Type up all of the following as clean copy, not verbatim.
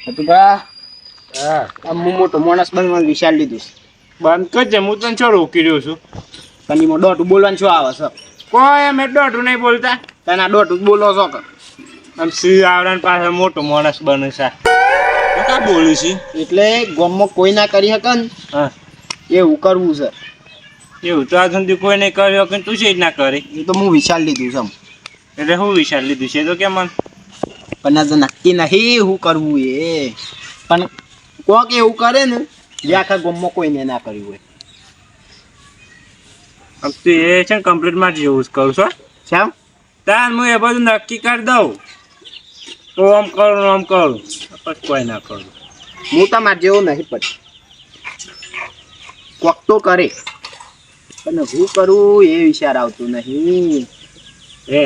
હતું બા હું મોટો માણસ બનવાનું વિચાર લીધું છે. બંધ કરજે, હું તને છો રોકી રહ્યો છું. પણ એમાં દોઢું બોલવાનું શું આવે છે? કોઈ અમે દોઢું નહીં બોલતા. તને આ દોઢું બોલો છો કે આમ શ્રી આવરણ પાસે મોટો માણસ બને છે. કા બોલું છે એટલે ગામમાં કોઈ ના કરી શકે ને હા એવું કરવું છે. એવું તો આજ સુધી કોઈ નહીં કર્યો કે તું છે જ ના કરી. એ તો હું વિચાર લીધું છે. એટલે હું વિચાર લીધું છે તો કેમ પણ આજે નક્કી નહીં શું કરવું એ. પણ કોક એવું કરે ને જે આખા ગામમાં કોઈને ના કર્યું હોય. તું એ છે ને કમ્પ્લીટ માં જેવું જ કરું છો. શામ તાર હું એ બધું નક્કી કરી દઉં તો આમ કરું પછી કોઈ ના કરું. હું તમારે જેવો નહીં પડ કોક તો કરે પણ હું કરું એ વિચાર આવતો નહીં. એ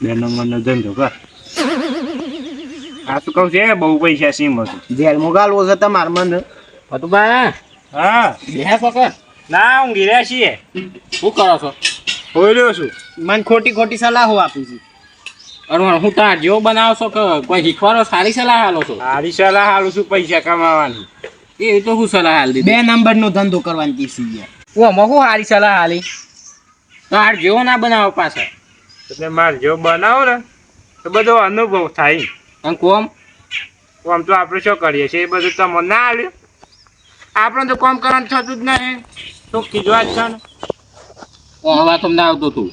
બે નંબરનો ધંધો કર. આ શું કહું છે બહુ પૈસા સીમ હતું. જેલમાં ગાલવો છે તમારે મને હતું બા. હા બે પકડ ના હું ગીર્યા છીએ. શું કરો છો? હોઈ રહ્યો છું. મને ખોટી ખોટી સલાહો આપી છે. અરે હું તાર જેવો બનાવો છો કે કોઈ શીખવાડો સારી સલાહ હાલો છો? સારી સલાહ હાલું છું પૈસા કમાવાની. એ તો હું સલાહ હાલ દીધી. 2 નંબરનો ધંધો કરવાની કીધી યાર. હું આમાં હું સારી સલાહ હાલી? તાર જેવો ના બનાવો પાછા. એટલે મારે જો બનાવો ને તો બધો અનુભવ થાય. અને કોમ આમ તો આપણે શું કરીએ છીએ એ બધું તમને ના આવ્યું. આપણે તો કામ કરવાનું થતું જ નહીં. તો કીધું જ છે ને વાત તમને આવતું હતું.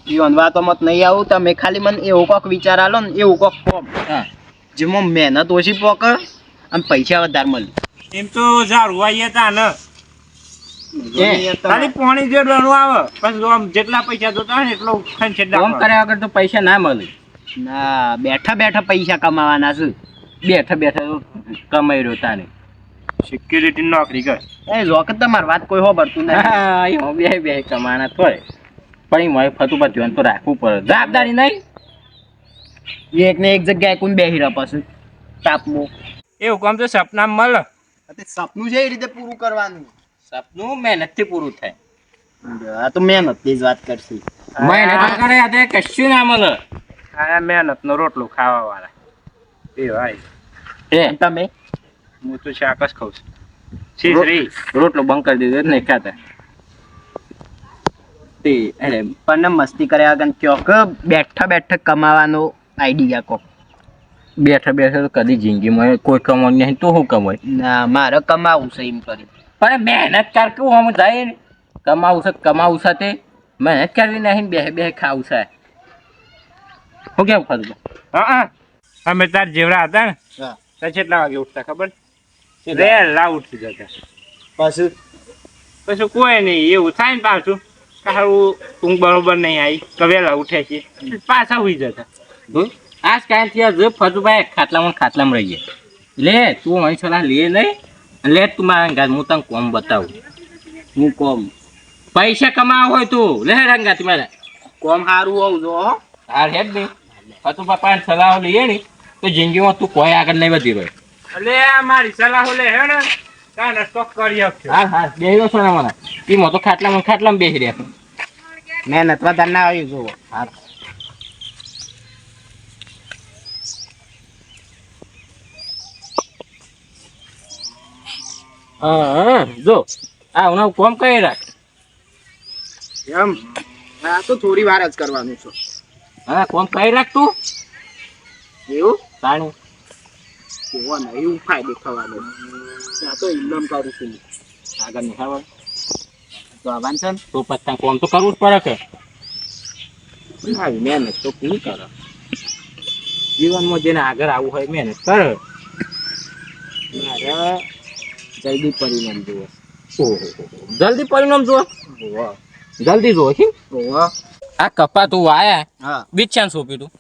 ઈવન વાતો મત નહીં આવું. તમે ખાલી મને એવું કોક વિચાર આલો ને એવું કોક કોમ હા જેમાં મહેનત ઓછી પોકર અને પૈસા વધારે મળે. એમ તો ઝાડવાઈએ તા ને ખાલી પાણી જે ડણું આવે પછી આમ જેટલા પૈસા જોતા હોય ને એટલો ખાઈને કોમ કર્યા વગર તો પૈસા ના મળે. ના બેઠા બેઠા પૈસા કમાવાના છે. બેઠા બેઠા તો કમાઈ રહ્યો તાને. સિક્યુરિટી નોકરી કર. એ જોકે તમારી વાત કોઈ હોબરતું નહીં. હા એ બે બે કમાના થોય પણ એ મારે ફતું પર ધ્યાન તો રાખવું પડે. જવાબદારી નહીં. એક ને એક જગ્યાએ કોણ બેહી રહ્યા પછી તાપમાં. એવું કામ તો સપનામાં મળે. સપનું છે એ રીતે પૂરું કરવાનું. સપનું મહેનતથી પૂરું થાય. આ તો મહેનત ની જ વાત કરશે. મહેનત કરે આ કશું ના મળે. આ મહેનત નો રોટલો ખાવા વાળા એ ભાઈ. એ તમે હું તો શાક જ ખાઉં છું. શીતરી રોટલો બંધ કરી દીધો નહીં ખાતા. તે એટલે પણ મસ્તી કર્યા વગર કયો કે બેઠા બેઠા કમાવાનો આઈડિયા કો. બેઠા બેઠા તો કદી જિંદગીમાં કોઈ કમાવું નહીં તો શું કમાય? ના મારે કમાવું છે એમ કરી. પણ મહેનત કર કેવું આમ જાય ને કમાવું છે તે મહેનત કરવી નહીં બે બે ખાવું છે. હું કેમ કરું? હા અમે તાર જેવડા હતા ને હા તો કેટલા વાગે ઉઠતા ખબર? વહેલા ઉઠી જતા. પછી પછી કોઈ નહીં એવું થાય ને પાછું સારું ઊંઘ બરોબર નહીં આવી તો વહેલા ઉઠે છે પાછા ઉઈ જતા. આજ કાંઈ થયા જો ફતુભાઈ ખાટલામાં રહી જાય. લે તું અહીં સલાહ લે નહીં લે તું મારા ઘર હું તને કોમ બતાવું. હું કોમ પૈસા કમાવા હોય તું લે રંગાતી મારે કોમ સારું હોવું જો. હાર હેડ નહીં ફતુભાઈ પાસે સલાહ લઈએ ને તો જિંદગીમાં તું કોઈ આગળ નહીં વધી રહ્યો. એટલે મારી સલાહ લે હે ને કાંઈ સ્ટોક કરી આપજો. હા બેસી રહ્યો છો ને મને એમાં તો ખાટલામાં બેસી રહ્યા. મહેનત વધારે ના આવી જોવો. હા હા જો આ હું કોમ કરી રાખ. એમ આ તો થોડી વાર જ કરવાનું છે. હા કોમ કરી રાખ તું. એવું તાણું એવો ને એવું ફાયદો થવાનો. આ તો ઇન્કમ કરું છું આગળ નહીં ખબર તો આવવાનું છે ને. તો પછી કોમ તો કરવું જ પડે કે. હા મહેનત તો પૂરી કરે. જીવનમાં જેને આગળ આવવું હોય મહેનત કરે. મારે જલ્દી પરિણામ જુઓ. ઓહો જલ્દી પરિણામ જુઓ. જલ્દી જુઓ કે આ કપા તું વાયા હા બીચાન સોંપ્યું તું.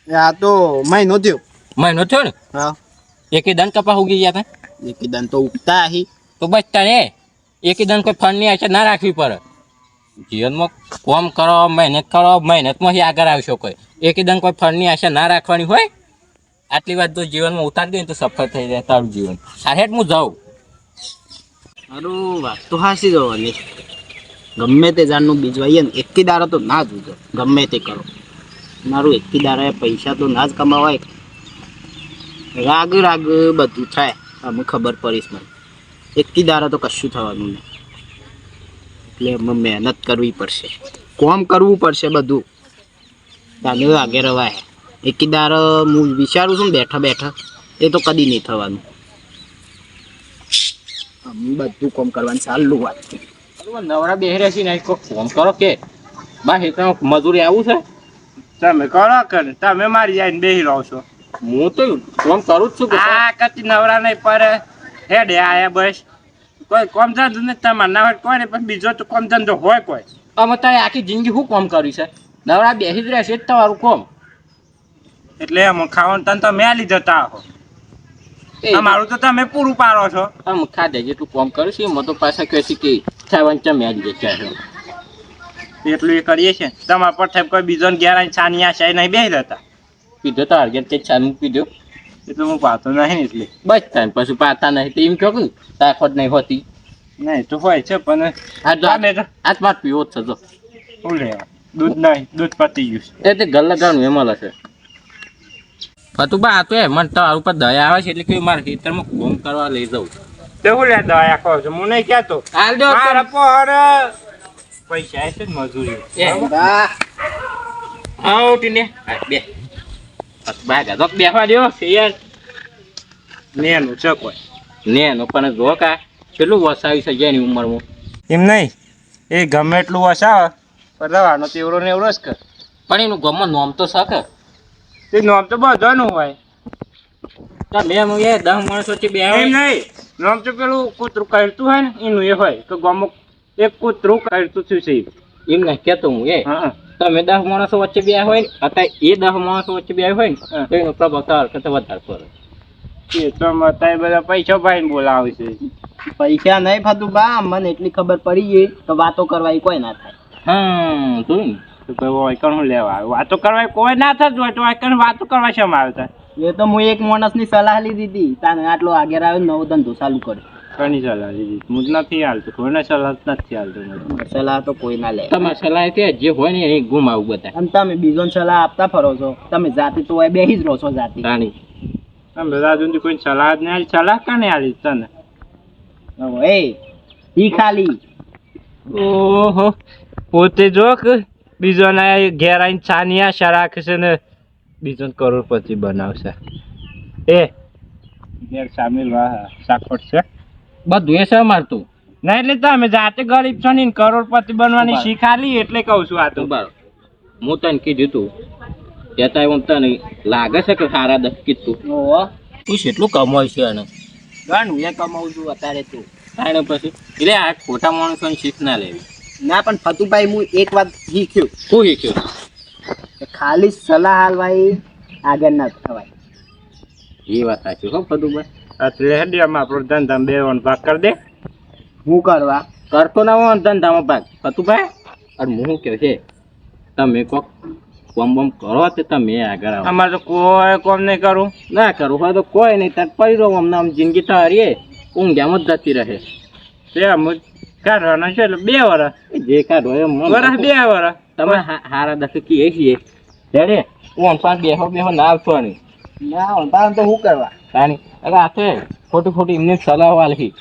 આ તો મહિનો થયો. મહિનો થયો ને હા એકે દન કપા ઉગી ગયા હતા એક દન તો ઉગતા હી. તો બચતા ને એકે દન કોઈ ફળની આશા ના રાખવી પડે. જીવનમાં કોમ કરો મહેનતમાંથી આગળ આવશો કોઈ. એકે દન કોઈ ફળની આશા ના રાખવાની હોય. આટલી વાત તો જીવનમાં ઉતારી દે તો સફળ થઈ જાય તારું જીવન. સાહેબ હું જાઉં. મારું વાત તો હાસી જવાની. ગમે તે જાણનું બીજવાઈએ ને એકી દાડો તો ના જોજો. ગમે તે કરો મારું એકથી દાડા પૈસા તો ના જ કમાવાય. રાગ રાગ બધું થાય અમે ખબર પડીશ મને. એકથી દાડા તો કશું થવાનું નહીં. એટલે અમે મહેનત કરવી પડશે, કોમ કરવું પડશે બધું. તાને વાગે રવાય. એકથી દાડા હું વિચારું છું ને બેઠા બેઠા, એ તો કદી નહીં થવાનું. અમે બધું કોમ કરવાનું ચાલુ વાત. નવરા બેહી રહેશી ને કોક ફોન કરો કે બા હેતરમાં મજૂરી આવું છે. તમે કરો કર, તમે મારી આઈને બેહી રહો છો. હું તો ફોન કરું જ છું કે આ કતી નવરા નહીં પર હેડે આયા બસ. કોઈ કોમ ધંધો ને તમારે ના હોય કોઈ ને, પણ બીજો તો કોમ ધંધો હોય કોઈ. અમે તારે આખી જિંદગી શું કામ કર્યું છે? નવરા બેસી જ રહેશે જ તમારું કોમ. એટલે એમ ખાવાનું તને તમે આલી જતા હો. મારું તો તમે પૂરું પાડો છો. આમ ખાધે જેટલું કોમ કર્યું છે એમાં તો પાછા કહે છે કે ખાવાનું ચમ યાદ જશે. એટલું એ કરીએ છીએ. તમારા પર થાય કોઈ બીજો ઘેર આવીને છાની આશા નહીં બેસી રહેતા. પીધો તો અર્જન્ટ તે ચા મૂકી દો એટલે હું પાતો નહીં એટલે. બસ થાય પછી પાતા નહીં તો એમ કહો કે તાકત નહીં હોતી. નહીં તો હોય છે પણ આજ વાત પીવો જ થતો. શું લેવા દૂધ નહીં, દૂધ પતી ગયું છે. એ તે ગલ્લા ગાનું એમાં હશે. ફતુબા આ તો એ મને તારા ઉપર દયા આવે છે એટલે કે મારે ખેતરમાં કોમ કરવા લઈ જાઉં. તે શું લે દયા કહો છો? હું નહીં કહેતો. હાલ દો મારા પર પૈસા છે ને મજૂરી. આવો ટીને બે ફતુબા ગાધો બેસવા દો યાર. નેનું છે કોઈ ને એનો પણ જો કા કેટલું વસાવી છે જેની ઉંમરમાં. એમ નહીં, એ ગમે એટલું વસાવે પણ રવાનો તેવડો ને એવડો જ કર. પણ એનું ગમમાં નોમ તો શકે. તે નોમ તો બધાનું હોય. તમે એમ એ 10 માણસો થી બે એમ નહીં, નોમ તો પેલું કૂતરું કરતું હોય ને એનું એ હોય કે ગમો એક કૂતરું કરતું થયું છે એમ નહીં કેતો હું એ હા. તમે 10 માણસો વચ્ચે બે હોય ને અત્યારે એ 10 માણસો વચ્ચે બે હોય ને તો એનો પ્રભાવ તાર કરતા વધારે પડે. એ તો અત્યારે બધા પૈસા ભાઈને બોલાવે છે. પૈસા નહીં ફતું બા, મને એટલી ખબર પડી ગઈ તો વાતો કરવા કોઈ ના થાય. હા તું તો ભાઈ વાયકણ હું લેવા આવ્યો? વાતો કરવા કોઈ ના થતું હોય તો વાયકણ વાતો કરવા શેમ આવતા? એ તો હું એક માણસની સલાહ લીધી હતી, તાને આટલો આગળ આવ્યો નવો ધંધો ચાલુ કર્યો. કોની સલાહ લીધી? હું જ નથી હાલતું, કોઈને સલાહ જ નથી હાલતું. સલાહ તો કોઈ ના લે. તમારે સલાહ કે જે હોય ને એ ગુમાવું બધા. અને તમે બીજોને સલાહ આપતા ફરો છો, તમે જાતિ તો હોય બેહી જ રહો છો જાતિ. રાણી તમે બધા સુધી કોઈ સલાહ જ નહીં આલી. સલાહ કાને આલી તને? એ ઈ ખાલી ઓહો, પોતે જો કે બીજોના ઘેર આવીને છાની આશા રાખે છે ને બીજો કરોડપતિ બનાવશે. એ ઘેર સામેલ સાખોટ છે બધું એ છે મારતું. ના એટલે તમે જાતે ગરીબ છો ને કરોડપતિ બનવાની શીખ આલી એટલે કહું છું. આ તો બરાબર હું તને કીધું તું કહેતા હું તને લાગે છે કે સારા 10 કીધું ઓહો તું કેટલું કમાય છે અને ઘણું એ કમાઉં છું અત્યારે તું. તાણે પછી એટલે આ ખોટા માણસોની શીખ ના લેવી. ના પણ ફતુભાઈ હું એક વાત શીખ્યું શું શીખ્યું? કે ખાલી સલાહ હાલવાય આગળ ના થવાય. એ વાત સાચી હો ફતુભાઈ. એટલે હેડિયામાં આપણો ધંધા બેવાનો ભાગ કરી દે. હું કરવા કરતો ના હોય ધંધામાં ભાગ ફતુભાઈ. અને હું કહે છે તમે કોક કોમ બોમ કરો તે તમે આગળ આવો. અમારે તો કોઈ કોમ નહીં કરું. ના કરવું હોય તો કોઈ નહીં તાર પડી રહો. અમને આમ જિંદગી તારી ઊંઘામાં જ જતી રહે. તે અમુક કાઢવાના છે એટલે 2 વર્ષ. જે કાઢો એમ વર્ષ 2 વર્ષ તમે હારા દસ કીએ છીએ રેડે હું 5 બેહો ના આવતો નહીં. ના હોય તો શું કરવા? તાણી અરે આ છે ખોટી ખોટી એમને સલાહ આલહી.